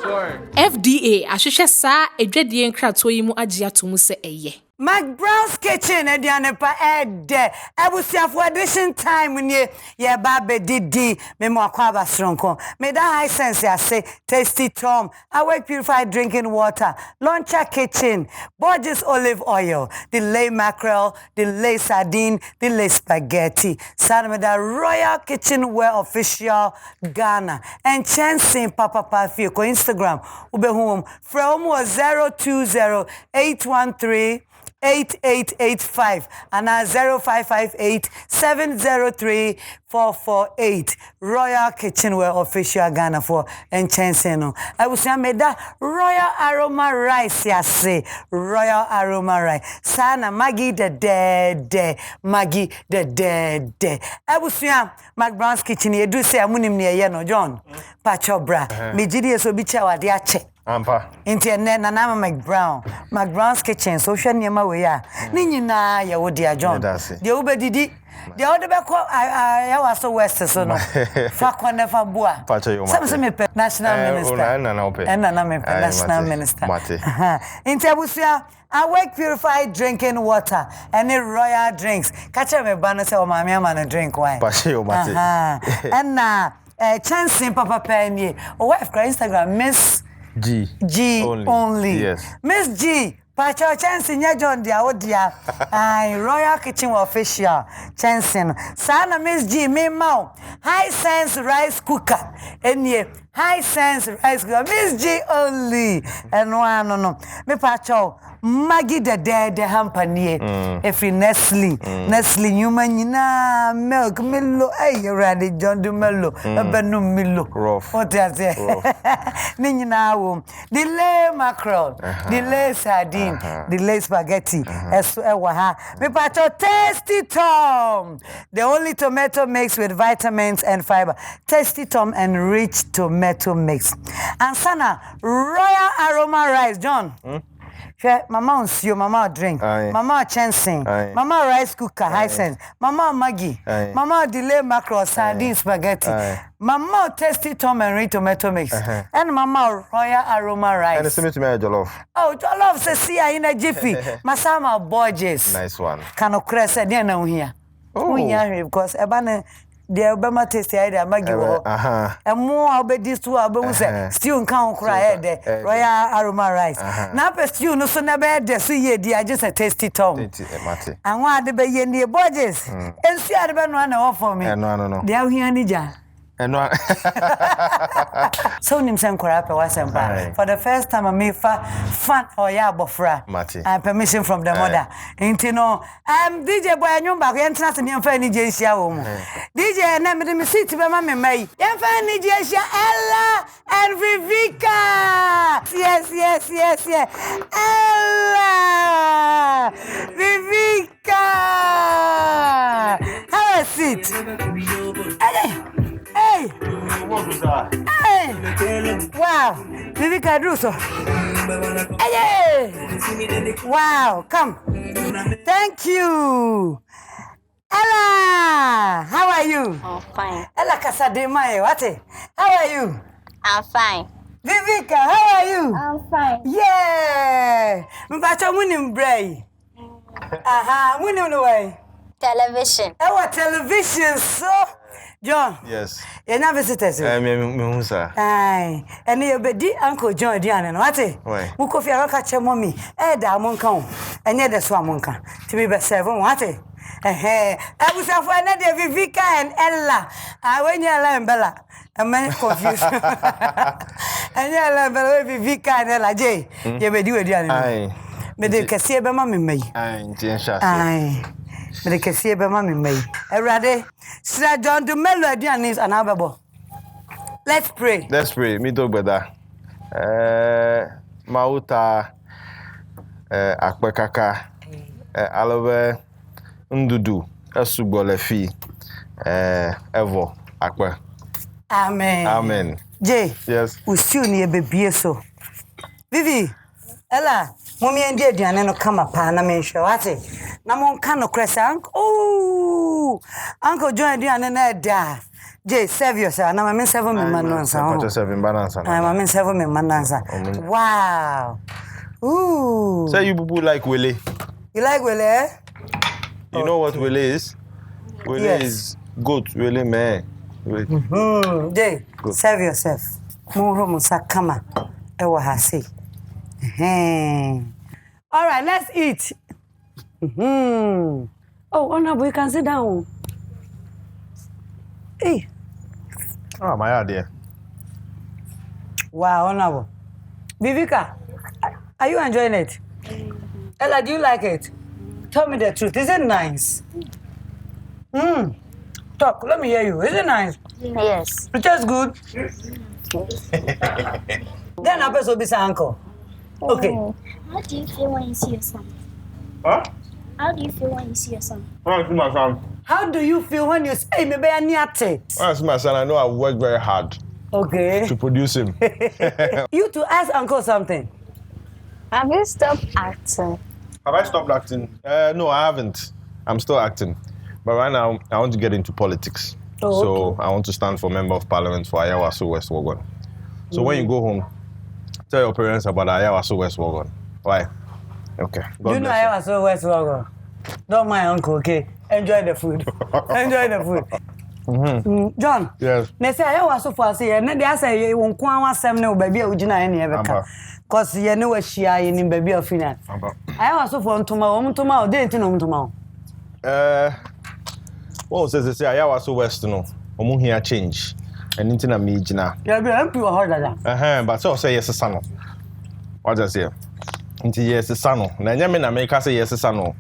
Sorry. FDA, ahwehwɛ saa edwadie nkratoyi mu agye ato mu sɛ ɛyɛ. McBrown's kitchen edianepa ede ebusiafo edition time nye ye babe didi me mo akwa basronko me da high sense ya say tasty tom awake purified drinking water launcher kitchen Borges olive oil delay mackerel delay sardine delay spaghetti Sanameda Royal Kitchenware official Ghana and Chancing Papa Pafi ko Instagram ubehum from 020-813 8885 and 0558-703-448 Royal Kitchenware official Ghana for Enchanceno. I was made that Royal Aroma Rice yase Royal Aroma Rice Sana Maggie the dead Maggie the dead I was McBrown's kitchen you do say amunim near no John Pachobra me jidi so bicha wade ache Ampa. Internet na nama McBrown's kitchen social niema we ya. Ni nyina ya wo dia John. De obedidi. De ode be ko ya waso west so no. Fa kwane fa boa. Some me national minister. Na me national minister. Interbusia awake purified drinking water and royal drinks. Catch me ban say o maami ama drink wine. And na Chancing Papa Penny. O wife for Instagram Miss G only. Yes. Miss G, Pacho Chancing ya John dia odia. Royal Kitchen official Chancing. Sana Miss G me mau. High sense rice cooker. Enye high sense rice cooker. Miss G only. And no. Me Pacho Maggie the dead hampanie. Every Nestle human nyina milk Milo ready John Dumelo Benu Milo what is it nyina wo delay mackerel delay sardine delay spaghetti eso ewa ha me pacho tasty tom the only tomato mix with vitamins and fiber tasty tom and rich tomato mix and sana Royal Aroma Rice John Mama unsio, mama drink, mama chancing, mama rice cooker, high sense, mama Maggie, mama delay mackerel, sardine spaghetti, mama tasty tom and rich tomato mix, and mama Royal Aroma Rice. And it's me to me jollof. Oh, jollof se see in a jiffy. Masama Borges. Nice one. Kano cressa dia na here. Oh, yeah, because ebane the Obama taste idea Maggie wo. And more obedi to abu say stew nkan kura head Royal Aroma Rice. Na pe stew no so na be de so ye dia just a tasty tom. And one de be ye ni Borges. Ensu ade be no na wo for me. No. Dia hia ni ja. No. So nimsen kura pe wasempa. For the first time I made fun oya bofra. And permission from the mother. Inti no DJ boy nyumba ko yentina se nyemfa ni je hia wo mu. DJ na me me sit be ma me mai. Yemfa ni je hia Ella and Vivica. Yes. Ella. Vivica. Have a seat. Hey! Wow! Vivica Druso. Hey! Wow! Come. Thank you. Ella, how are you? I'm fine. Ella Casadema, what? How are you? I'm fine. Vivica, how are you? I'm fine. Yeah! Mbacho munim bray. Munim no way. Television. Our television, so. John. Yes. You never visitors. Me sir. Aye. And you be Uncle John Diana, no ate. Mu kofi araka che mommy. Da mon kan. Enye de so amon kan. Ti be seven wate. Abusafo na de Vivica and Ella. When you Ella and Bella. I'm confused. And you Ella and Bella Vivica and Ella J. You be do Diana. Aye. Me de kase be ma me mai. Aye, ntia aye. Me kese be ma me mai. Erade, Sir John Dumelo aduanis anabebo. Let's pray. Me talk better. Mauta akpekaka alobe ndudu esugbolefi evo akpe. Amen. J. Yes. Usiu ni ebebie so. Vivi, Ella, mommy and dear Diana no come pa na menhwe wate. Na mon kan no kresa uncle. Oh! Uncle John Diana na da. J, serve yourself. Na me serve me manansa. What serve banansa? Na me serve me manansa. Wow. Ooh. Say you bubu like Willie. You like Wele? You know what Wele is? Wele is goat. Wele man. Jay, serve yourself. Muro musakama. Ewa hasi. All right, let's eat. Oh, Honorable, you can sit down. Hey. Oh, my idea. Wow, Honorable. Vivika, are you enjoying it? Ella, do you like it? Tell me the truth. Is it nice? Talk. Let me hear you. Is it nice? Yes. It tastes good. Then I will be uncle. Okay. How do you feel when you see your son? Huh? How do you feel when you see your son? When I see my son. How do you feel when you say me be a niate? When I see my son, I know I worked very hard. Okay. To produce him. You to ask uncle something. Have you stopped acting? Have I stopped acting? No, I haven't. I'm still acting. But right now, I want to get into politics. So I want to stand for Member of Parliament for Ayawaso West Wogon. So when you go home, tell your parents about Ayawaso West Wogon. Why? Okay. God you know Ayawaso West Wogon. Don't mind uncle, okay? Enjoy the food. Enjoy the food. John. Yes. They say Ayawaso for say, and they say you won't come one seven no baby ujina any ever. Cause you know what she are in baby of finance. Ayawaso for tomorrow, day to tomorrow. Well, says they say Ayawaso West no. Omu here change. And into na me jina. Yeah, be help you harder. But so say yes sano. What just say? Into yes sano. Na nyame na make say yes sano.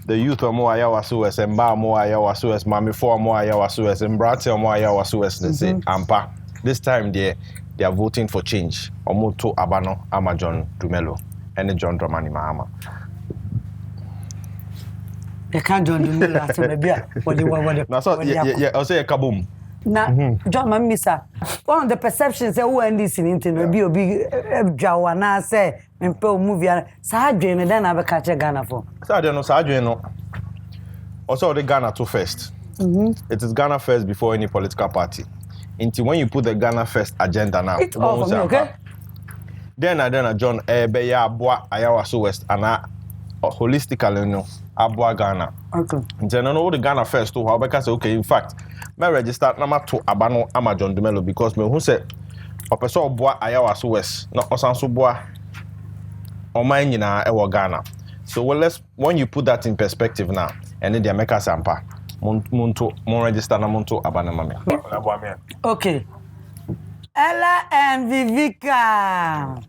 The youth are more Ayawaso West and ba more Ayawaso West, Mami for more Ayawaso West and Brate more Ayawaso West they say ampa. This time they are voting for change. Omoto Abano ama John Dumelo and John Dramani Mahama. They can't John Dumelo after maybe what I'll say a kaboom. Now, John Mamisa, one of the perceptions that we this in internet be Jawana say and Pearl movie Sadrian and then I have a catch a Ghana for. Sadrian. Also, the Ghana to first. It is Ghana first before any political party. Until when you put the Ghana first agenda now, it's all for me, okay? Then John Beya Boa Ayawaso West and holistically no Abua Ghana. Okay. Then all the Ghana first too. How because okay, in fact, my register number 2 Abano Ama John Dumelo because me who said Opeso Boa Ayawaso West, not Osanso Boa Oma nyina ewo Ghana. So when you put that in perspective now, and then they make us sampa. Mon register na monto abana mame. Okay. Ella and Vivika.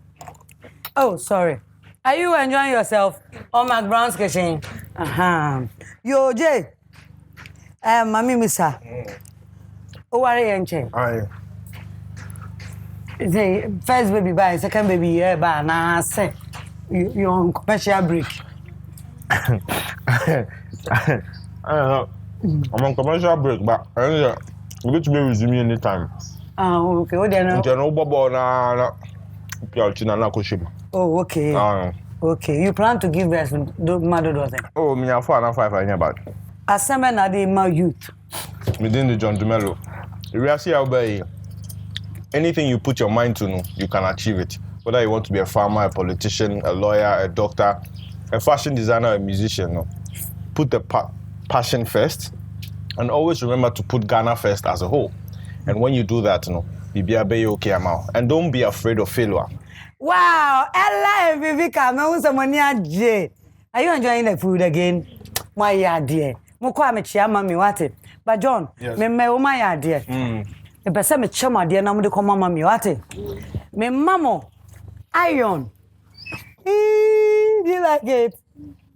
Oh, sorry. Are you enjoying yourself on McBrown's kitchen? Yo, Jay. Mami Misa. Oh, what are you enjoying? Say first baby by, second baby by. Now say you on commercial break. I don't know. I'm on commercial break, but we're going to be resuming anytime. Oh, okay. What do you know? Oh, okay. Okay. You plan to give birth to the mother daughter? Oh, me have 4 and 5 I know about. Assignment are the my youth. Within the John Dumelo. The reality obey anything you put your mind to, you can achieve it. Whether you want to be a farmer, a politician, a lawyer, a doctor, a fashion designer, a musician, put the passion first, and always remember to put Ghana first as a whole. And when you do that, be okay amount. And don't be afraid of failure. Wow, Ella and Vivika, are you enjoying the food again? My dear. But John, me my dear. The person me chama dear na me come mama me wate. Me mama iron. Do you like it?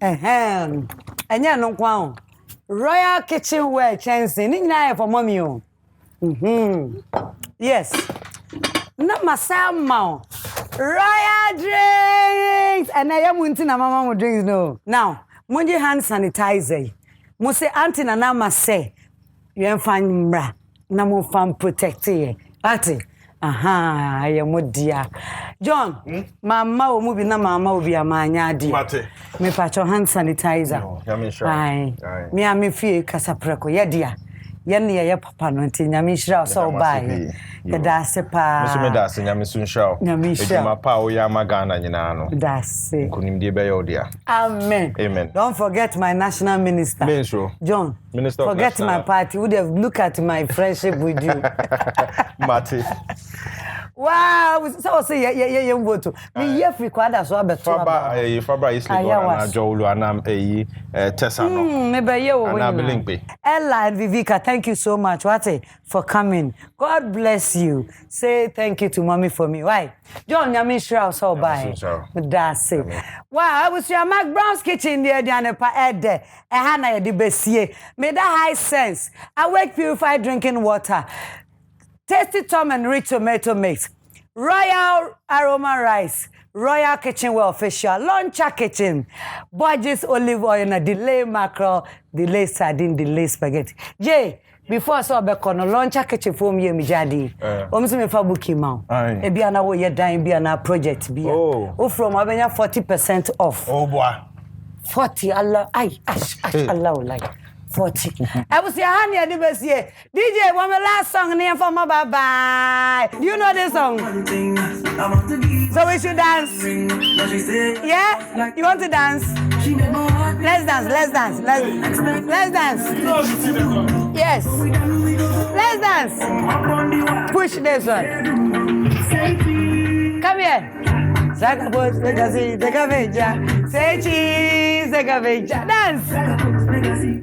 And yeah, no kwao. Royal kitchenware chance ni na for mommy o. Yes. Na masama. Royal drinks. And I am wanting na mama mo drinks no. Now, monje hand sanitizer. Mo say auntie na na ma say. You find mbra. Na mo fan protect ye. Ati. Aha, I am dear. John, mama o mubi na mama obi amanya di. Me patch hand sanitizer. No, sure. Aye. Me am fie kasapreko ye dia. Yen ye papa no nti nyame hira so bai. Da se pa. Meso me da se nyame so nhira. Nyame hira. Ma pa o ya magana nyina no. Da se. Kunimdie be yodia. Amen. Amen. Don't forget my national minister. Menso. John. Minister forget of my party. Would have look at my friendship with you. Mate. Wow, so say ye vote. Me ye free kwada so abeto aba. Fabra is like na Jowlu anam Tessa no. Me be ye wo win. Ella and Vivika, thank you so much for coming. God bless you. Say thank you to mommy for me. Why? John Nyame Shira so bye. That's it. Wow, I was your McBrown's kitchen there Dianepa Ede. Ehana ye di besie. Made that high sense. Awake purified drinking water. Tasty Tom and rich tomato mix, Royal Aroma Rice, Royal Kitchen Well Official, Launcher Kitchen, Borges Olive Oil, and delay mackerel, delay sardine, delay spaghetti. Jay, before I saw Becono, Launcher Kitchen for me, Mijadi. Almost me for booking mount. A biana way you're dying, biana project. Oh, from Abenya 40% off. Oh, boy. 40, Allah, Allah, like. 40. I was your honey at the best year. DJ, one my last song name for my bye. Do you know this song? So we should dance. Yeah? You want to dance? Let's dance. Let's dance. Yes. Let's dance. Push this one. Come here. Zakabos, Zagaveja. Say cheese, Zagaveja. Dance.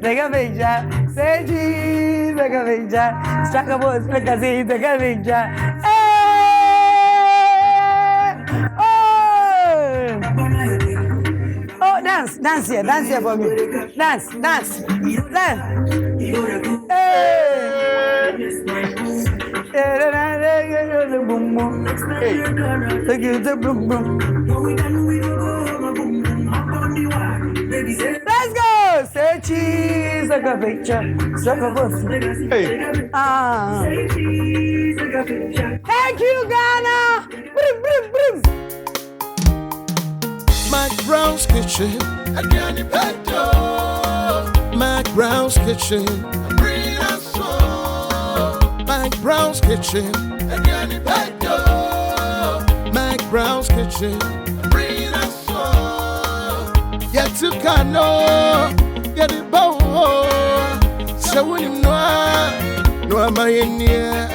Zagaveja. Say cheese, Zagaveja. Zakabos, Zagaveja. Oh, dance here for me. Dance. Let's go! Say cheese, like a picture. Thank you, Ghana! McBrown's Kitchen, again in Petto. McBrown's Kitchen, bring us soul. McBrown's Kitchen, again in Petto. McBrown's Kitchen, bring us soul. Yet to Kano, get it bow. So when you know, no am I in here.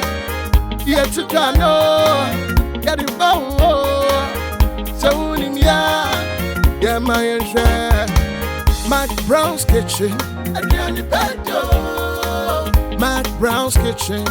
Yet to Kano, get it bow. So when you yeah, my share. McBrown's Kitchen, again in Petto. McBrown's Kitchen.